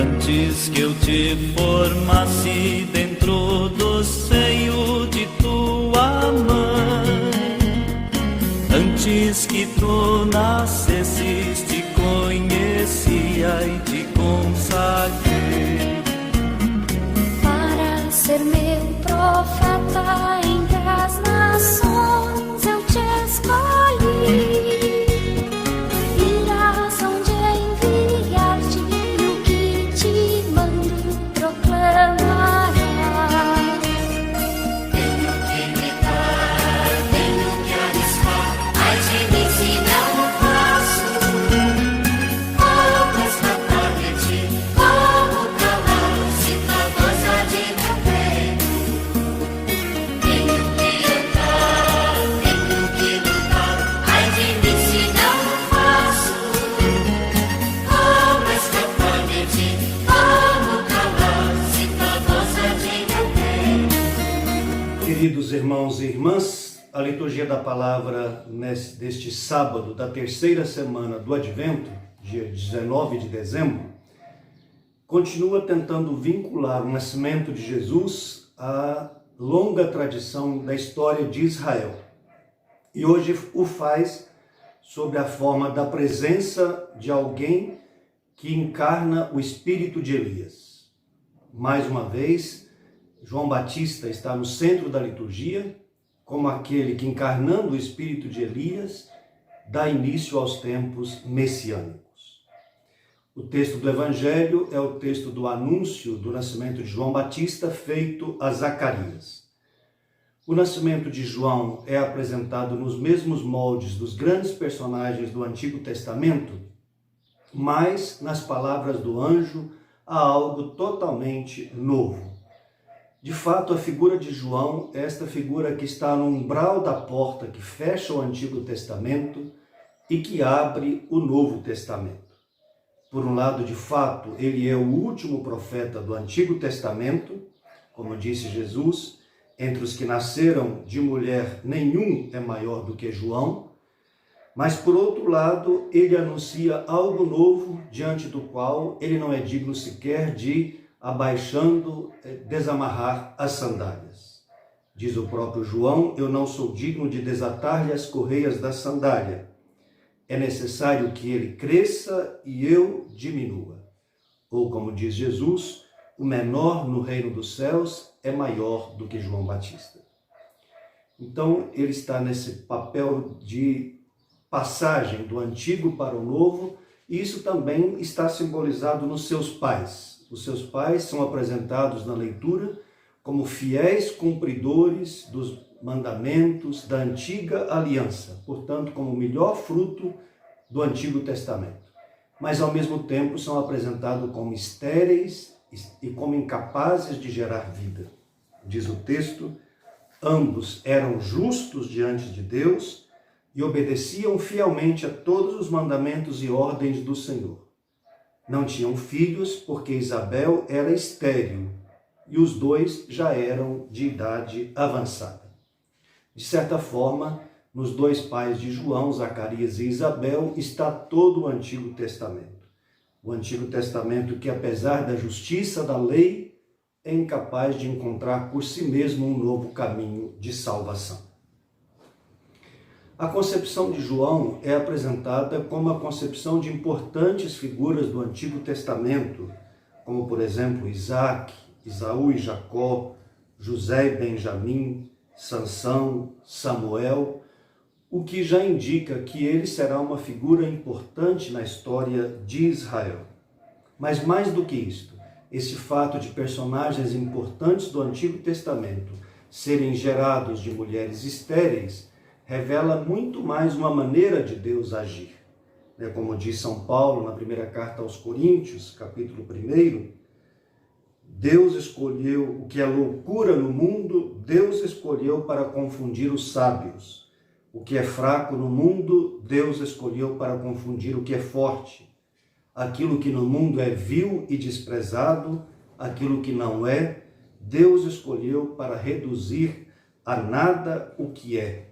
Antes que eu te formasse dentro do seio de tua mãe, antes que tu nascesses, te conhecia e te consagrei para ser meu profeta entre as nações. Eu te escolhi. Irás onde enviar-te, e o que te mando proclamarás. Tenho que gritar, tenho que arriscar, ai de mim se não faço. Como escapar de ti, como calar se todos há de morrer. Tenho que entrar, tenho que lutar, ai de mim se não faço. Como escapar de ti, como calar se todos há de morrer. Queridos irmãos e irmãs, a liturgia da palavra deste sábado da terceira semana do Advento, dia 19 de dezembro, continua tentando vincular o nascimento de Jesus à longa tradição da história de Israel. E hoje o faz sob a forma da presença de alguém que encarna o espírito de Elias. Mais uma vez, João Batista está no centro da liturgia, como aquele que, encarnando o espírito de Elias, dá início aos tempos messiânicos. O texto do Evangelho é o texto do anúncio do nascimento de João Batista feito a Zacarias. O nascimento de João é apresentado nos mesmos moldes dos grandes personagens do Antigo Testamento, mas, nas palavras do anjo, há algo totalmente novo. De fato, a figura de João é esta figura que está no umbral da porta que fecha o Antigo Testamento e que abre o Novo Testamento. Por um lado, de fato, ele é o último profeta do Antigo Testamento, como disse Jesus, entre os que nasceram de mulher, nenhum é maior do que João, mas, por outro lado, ele anuncia algo novo, diante do qual ele não é digno sequer de, abaixando, desamarrar as sandálias. Diz o próprio João: eu não sou digno de desatar-lhe as correias da sandália. É necessário que ele cresça e eu diminua. Ou, como diz Jesus, o menor no reino dos céus é maior do que João Batista. Então, ele está nesse papel de passagem do antigo para o novo, e isso também está simbolizado nos seus pais. Os seus pais são apresentados na leitura como fiéis cumpridores dos mandamentos da antiga aliança, portanto, como o melhor fruto do Antigo Testamento. Mas, ao mesmo tempo, são apresentados como estéreis e como incapazes de gerar vida. Diz o texto: ambos eram justos diante de Deus e obedeciam fielmente a todos os mandamentos e ordens do Senhor. Não tinham filhos, porque Isabel era estéril, e os dois já eram de idade avançada. De certa forma, nos dois pais de João, Zacarias e Isabel, está todo o Antigo Testamento. O Antigo Testamento que, apesar da justiça da lei, é incapaz de encontrar por si mesmo um novo caminho de salvação. A concepção de João é apresentada como a concepção de importantes figuras do Antigo Testamento, como, por exemplo, Isaac, Esaú e Jacó, José e Benjamim, Sansão, Samuel, o que já indica que ele será uma figura importante na história de Israel. Mas mais do que isto, esse fato de personagens importantes do Antigo Testamento serem gerados de mulheres estéreis revela muito mais uma maneira de Deus agir. Como diz São Paulo na primeira carta aos Coríntios, capítulo 1, Deus escolheu o que é loucura no mundo, Deus escolheu para confundir os sábios. O que é fraco no mundo, Deus escolheu para confundir o que é forte. Aquilo que no mundo é vil e desprezado, aquilo que não é, Deus escolheu para reduzir a nada o que é,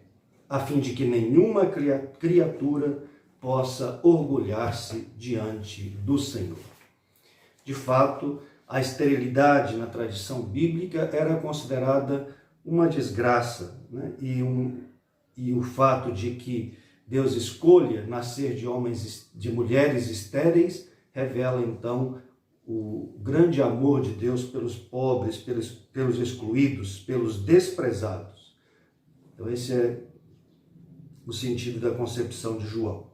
a fim de que nenhuma criatura possa orgulhar-se diante do Senhor. De fato, a esterilidade na tradição bíblica era considerada uma desgraça, né? E o fato de que Deus escolha nascer de mulheres estéreis revela então o grande amor de Deus pelos pobres, pelos excluídos, pelos desprezados. Então esse é o sentido da concepção de João.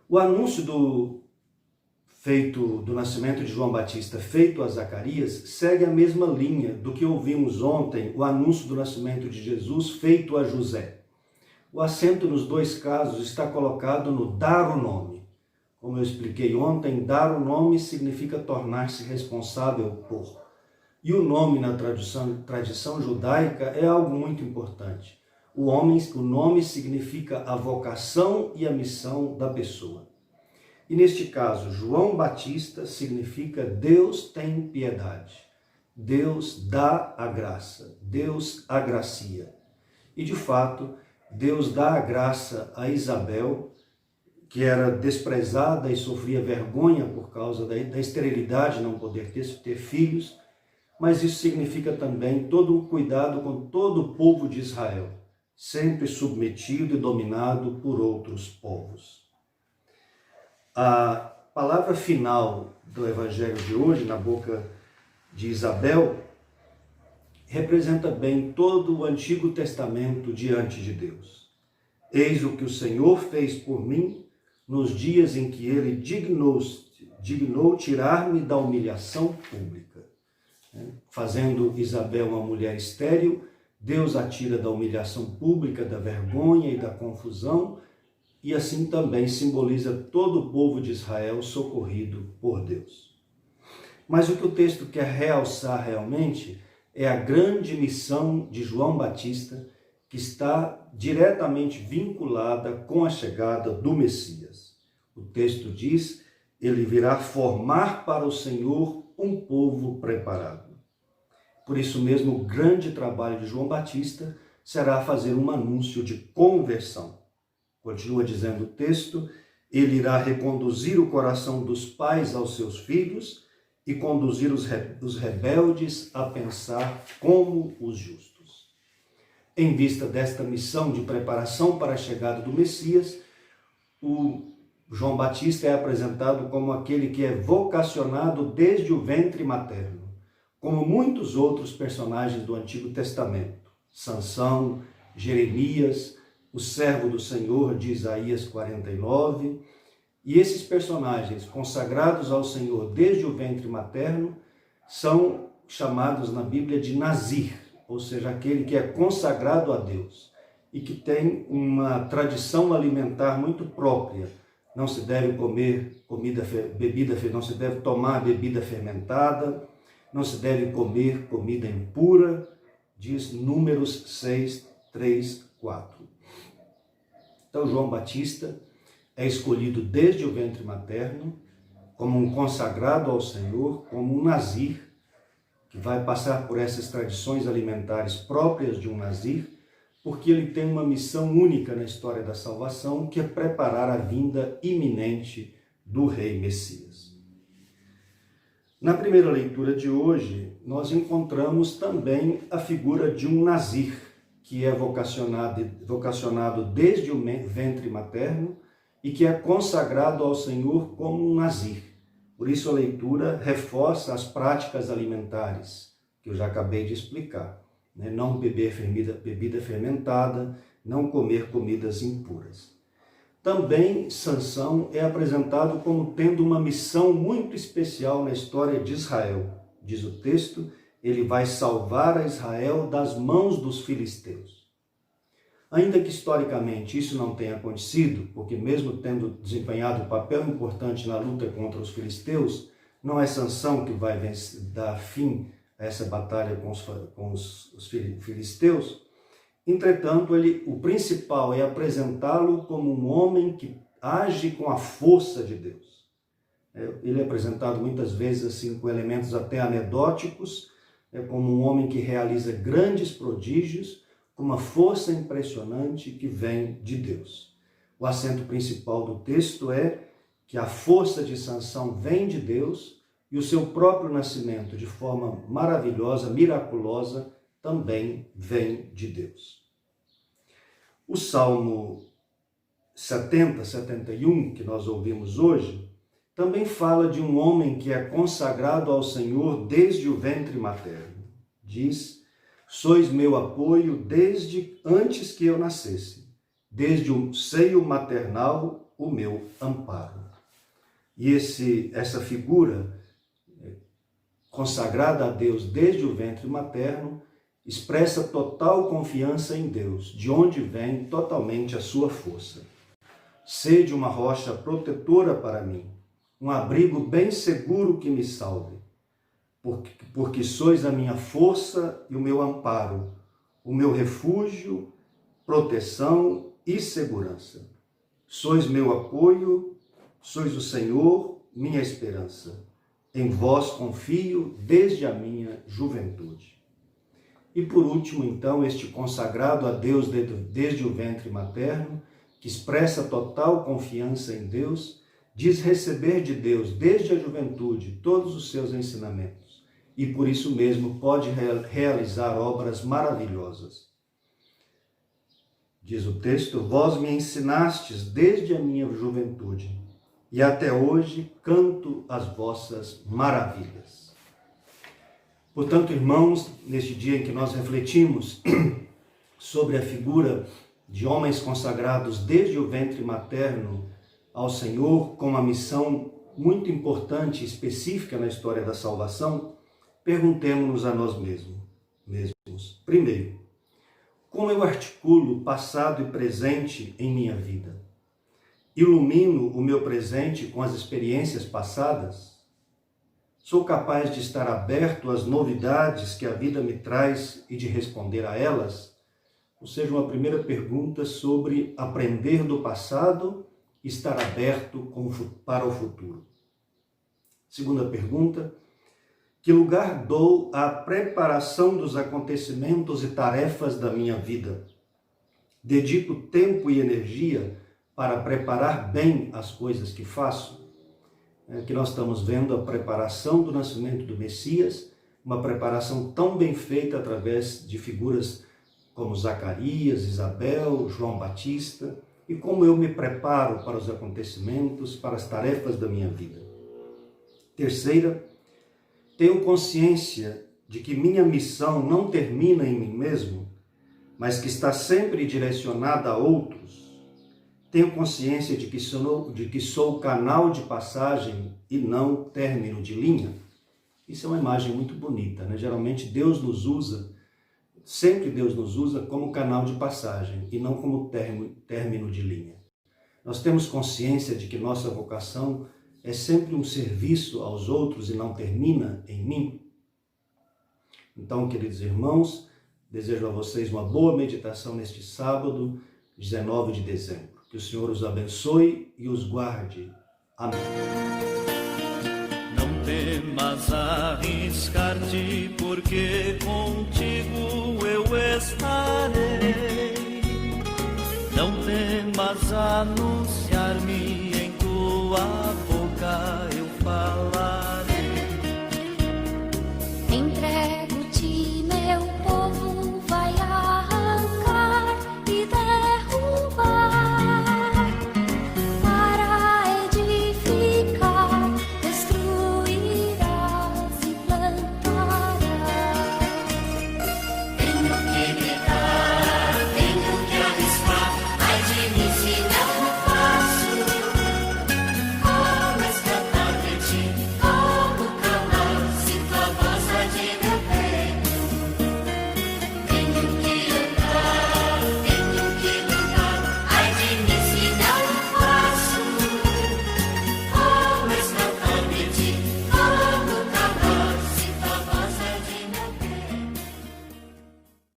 O anúncio do nascimento de João Batista feito a Zacarias segue a mesma linha do que ouvimos ontem, o anúncio do nascimento de Jesus feito a José. O acento nos dois casos está colocado no dar o nome. Como eu expliquei ontem, dar o nome significa tornar-se responsável por. E o nome na tradição judaica é algo muito importante. O nome significa a vocação e a missão da pessoa. E neste caso, João Batista significa Deus tem piedade. Deus dá a graça. Deus agracia. E de fato, Deus dá a graça a Isabel, que era desprezada e sofria vergonha por causa da esterilidade, não poder ter filhos, mas isso significa também todo o cuidado com todo o povo de Israel, sempre submetido e dominado por outros povos. A palavra final do Evangelho de hoje, na boca de Isabel, representa bem todo o Antigo Testamento diante de Deus. Eis o que o Senhor fez por mim nos dias em que Ele dignou tirar-me da humilhação pública. Fazendo Isabel uma mulher estéril, Deus a tira da humilhação pública, da vergonha e da confusão, e assim também simboliza todo o povo de Israel socorrido por Deus. Mas o que o texto quer realçar realmente é a grande missão de João Batista, que está diretamente vinculada com a chegada do Messias. O texto diz: ele virá formar para o Senhor um povo preparado. Por isso mesmo, o grande trabalho de João Batista será fazer um anúncio de conversão. Continua dizendo o texto: ele irá reconduzir o coração dos pais aos seus filhos e conduzir os rebeldes a pensar como os justos. Em vista desta missão de preparação para a chegada do Messias, o João Batista é apresentado como aquele que é vocacionado desde o ventre materno, como muitos outros personagens do Antigo Testamento. Sansão, Jeremias, o servo do Senhor de Isaías 49, e esses personagens consagrados ao Senhor desde o ventre materno são chamados na Bíblia de Nazir, ou seja, aquele que é consagrado a Deus e que tem uma tradição alimentar muito própria. Não se deve não se deve tomar bebida fermentada, não se deve comer comida impura, diz Números 6, 3, 4. Então, João Batista é escolhido desde o ventre materno como um consagrado ao Senhor, como um nazir, que vai passar por essas tradições alimentares próprias de um nazir, porque ele tem uma missão única na história da salvação, que é preparar a vinda iminente do Rei Messias. Na primeira leitura de hoje, nós encontramos também a figura de um nazir, que é vocacionado desde o ventre materno e que é consagrado ao Senhor como um nazir. Por isso a leitura reforça as práticas alimentares, que eu já acabei de explicar. Não beber bebida fermentada, não comer comidas impuras. Também Sansão é apresentado como tendo uma missão muito especial na história de Israel. Diz o texto: ele vai salvar a Israel das mãos dos filisteus. Ainda que historicamente isso não tenha acontecido, porque mesmo tendo desempenhado um papel importante na luta contra os filisteus, não é Sansão que vai dar fim a essa batalha com os filisteus. Entretanto, o principal é apresentá-lo como um homem que age com a força de Deus. Ele é apresentado muitas vezes assim, com elementos até anedóticos, como um homem que realiza grandes prodígios, com uma força impressionante que vem de Deus. O acento principal do texto é que a força de Sansão vem de Deus e e o seu próprio nascimento de forma maravilhosa, miraculosa, também vem de Deus. O Salmo 70, 71, que nós ouvimos hoje, também fala de um homem que é consagrado ao Senhor desde o ventre materno. Diz: sois meu apoio desde antes que eu nascesse, desde o seio maternal o meu amparo. E essa figura consagrada a Deus desde o ventre materno expressa total confiança em Deus, de onde vem totalmente a sua força. Sede uma rocha protetora para mim, um abrigo bem seguro que me salve, porque sois a minha força e o meu amparo, o meu refúgio, proteção e segurança. Sois meu apoio, sois o Senhor, minha esperança. Em vós confio desde a minha juventude. E por último, então, este consagrado a Deus desde o ventre materno, que expressa total confiança em Deus, diz receber de Deus desde a juventude todos os seus ensinamentos e por isso mesmo pode realizar obras maravilhosas. Diz o texto: vós me ensinastes desde a minha juventude e até hoje canto as vossas maravilhas. Portanto, irmãos, neste dia em que nós refletimos sobre a figura de homens consagrados desde o ventre materno ao Senhor, com uma missão muito importante e específica na história da salvação, perguntemo-nos a nós mesmos. Primeiro, como eu articulo passado e presente em minha vida? Ilumino o meu presente com as experiências passadas? Sou capaz de estar aberto às novidades que a vida me traz e de responder a elas? Ou seja, uma primeira pergunta sobre aprender do passado e estar aberto para o futuro. Segunda pergunta: que lugar dou à preparação dos acontecimentos e tarefas da minha vida? Dedico tempo e energia para preparar bem as coisas que faço? Aqui nós estamos vendo a preparação do nascimento do Messias, uma preparação tão bem feita através de figuras como Zacarias, Isabel, João Batista, e como eu me preparo para os acontecimentos, para as tarefas da minha vida. Terceira, tenho consciência de que minha missão não termina em mim mesmo, mas que está sempre direcionada a outros. Tenho consciência de que sou canal de passagem e não término de linha. Isso é uma imagem muito bonita, né? Geralmente Deus nos usa como canal de passagem e não como término de linha. Nós temos consciência de que nossa vocação é sempre um serviço aos outros e não termina em mim? Então, queridos irmãos, desejo a vocês uma boa meditação neste sábado, 19 de dezembro. Que o Senhor os abençoe e os guarde. Amém. Não temas arriscar-te, porque contigo eu estarei. Não temas anunciar